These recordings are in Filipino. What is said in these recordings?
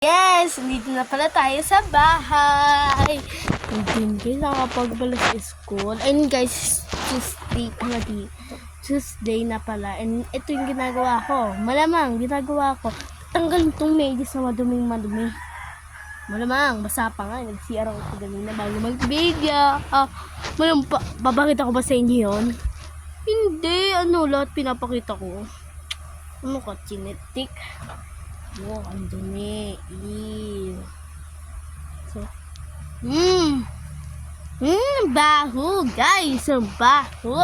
Yes, dito na pala tayo sa bahay. Hindi guys, nakapagbalas sa school. And guys, Tuesday na pala. And ito yung ginagawa ko. Malamang, ginagawa ko. Tanggalin itong medyas na madumi. Malamang, basa pa nga. Nag-CR ako sa ganina bago mag-video. Malamang, babakita ko ba sa inyo yun? Hindi, lahat pinapakita ko. Ano ka, chinetik? Wow, ang dumi. Ew. So, baho, guys. Ang baho.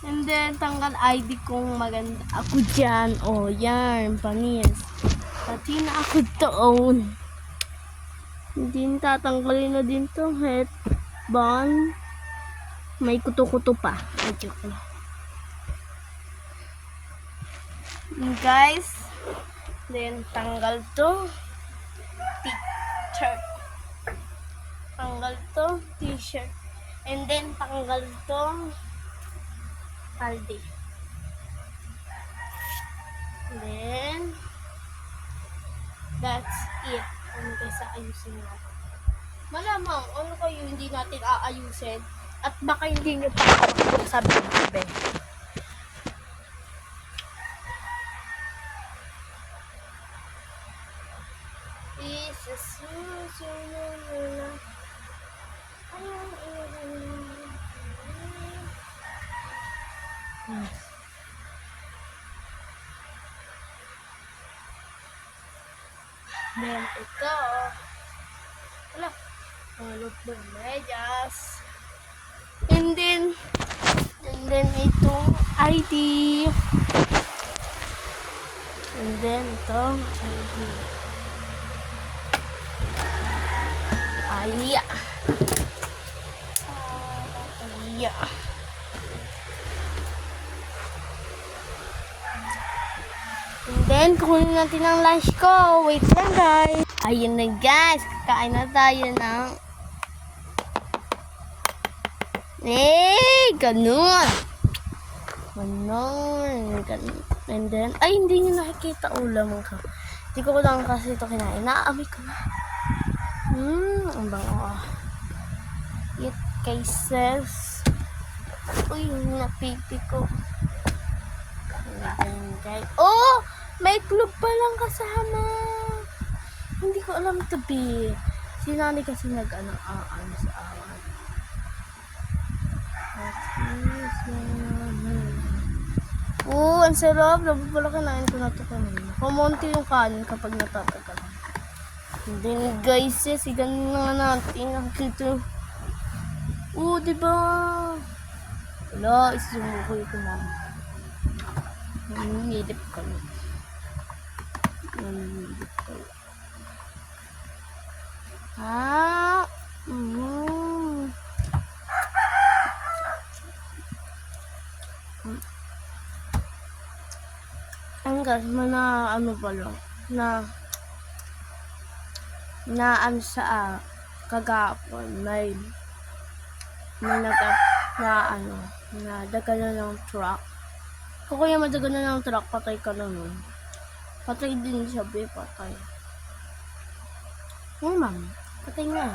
And then, tanggal ID kong maganda. Ako dyan. Oh, yan. Pangis. Pati na ako doon. Hindi tatanggalin na din tong headband. May kuto-kuto pa. Ay, joke lang. Guys, then tanggal to t-shirt, and then tanggal to paldi, then that's it. Ano guys, ayusin natin. Malamang ano kayo hindi natin aayusin at baka hindi nyo pa sa bebe. Then ito, wala, hulot ng medyas. And then itong ID. And then itong ID. Iya. And then, kunin natin ang lunch ko. Wait lang, guys. Ayun na, guys. Kain na tayo ng... ganun. And then, ay, hindi nyo nakikita ulam ko. Hindi ko lang kasi ito kinain. Naamoy ko na. Ang bango. It cases. Uy, napipi ko. Guys. Oh! May club pa lang kasama. Hindi ko alam ito, B. Si Nani kasi nag-ano sa awan. Oh, ang sarap. Labo pala kinain ko na ito kanina. Kumonti yung kanin kapag natatagal. And then guys, sigan na natin ang kito. Oh, diba? Wala, isumukoy ko na. Nanginilip ka na. Hanggang na ano pa lang na ano sa kagapon may daga na ng truck. Kung kaya madaga na ng truck, patay ka na nun. Patay din siya, patay. Ma'am, patay nga.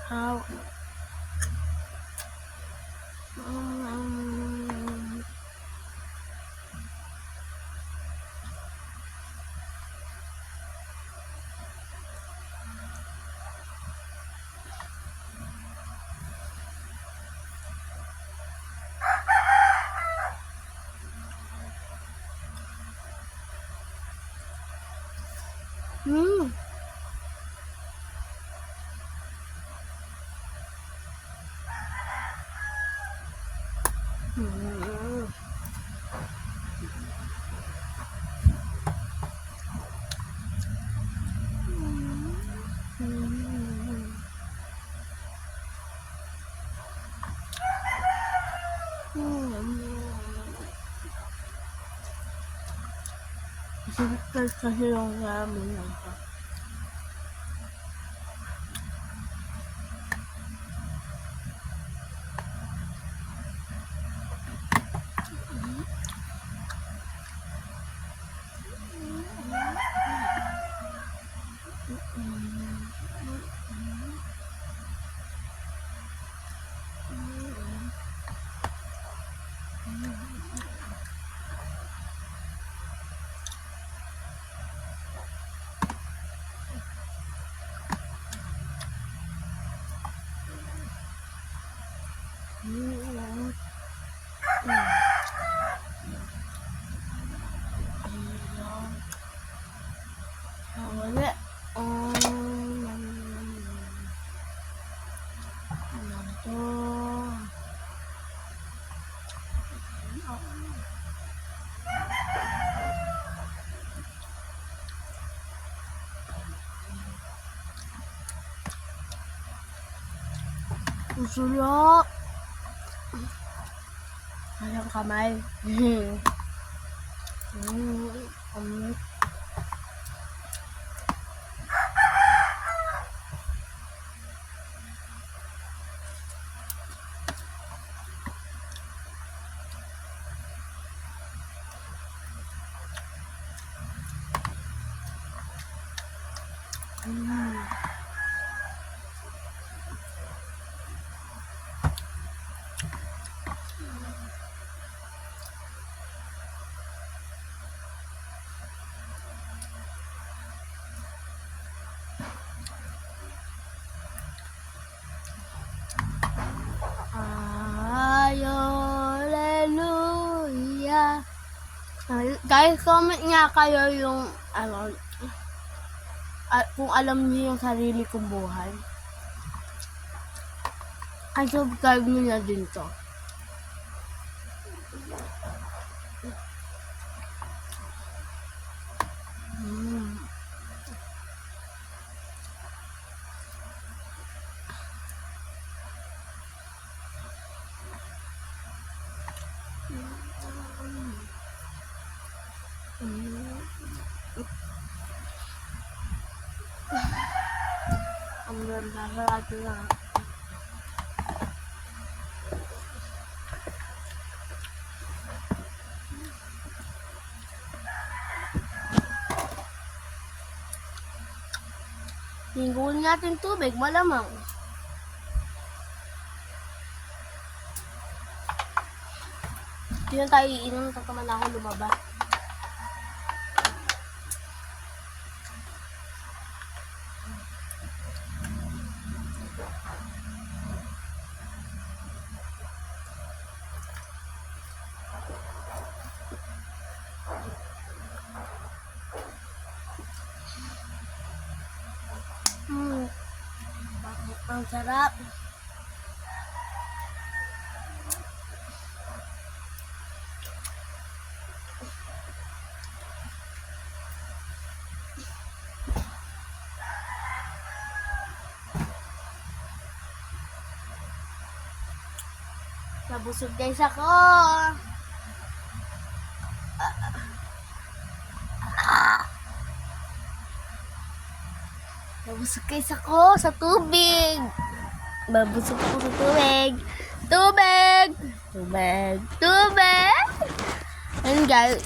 How? Kasi yung ramen lang pa. Wala. Usulok. Alang kamay. Hallelujah. Guys, comment nga kayo yung kung alam niyo yung sarili kong buhay. Ay, subscribe niyo na din to. Ang ganda na. Hingulin natin tubig, malamang. Hindi na tayo iinom, tataman ako lumaba. Ang sarap. Nabusog guys ako. Nabusog guys ako sa tubig. Babusog ako sa tubig. Tubig! Tubig! Tubig! And guys,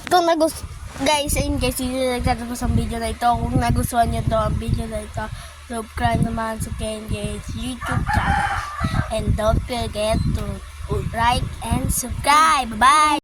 kung guys, ayun guys, hindi na nagtatapos ang video na ito. Kung nagustuhan nyo to ang video na ito, subscribe naman sa Kenji's YouTube channel. And don't forget to like and subscribe. Bye!